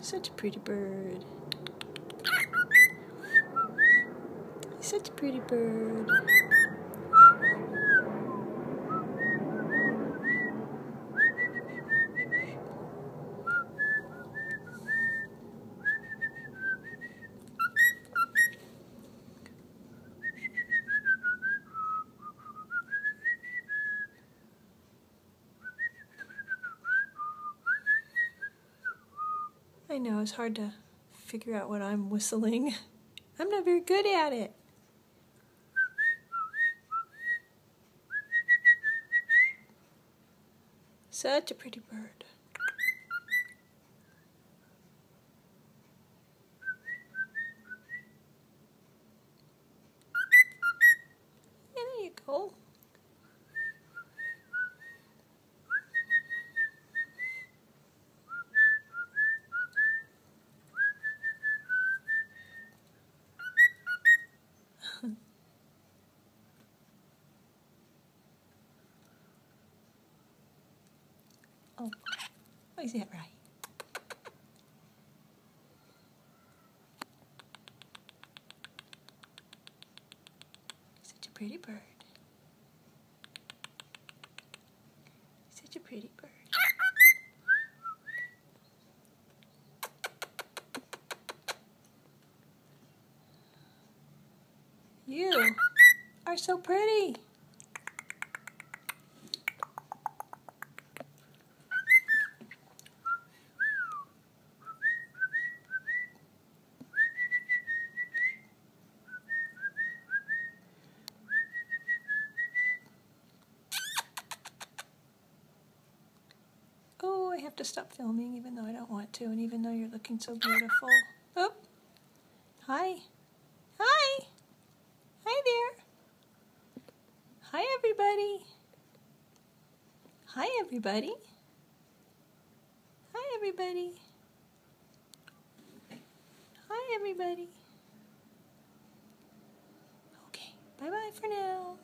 Such a pretty bird. He's such a pretty bird. I know, it's hard to figure out what I'm whistling. I'm not very good at it. Such a pretty bird. Yeah, there you go. Oh, is that right? Such a pretty bird. Such a pretty bird. You are so pretty. Oh, I have to stop filming even though I don't want to, and even though you're looking so beautiful. Oh, hi. Hi. Hi there. Hi, everybody. Hi, everybody. Hi, everybody. Hi, everybody. Okay, bye-bye for now.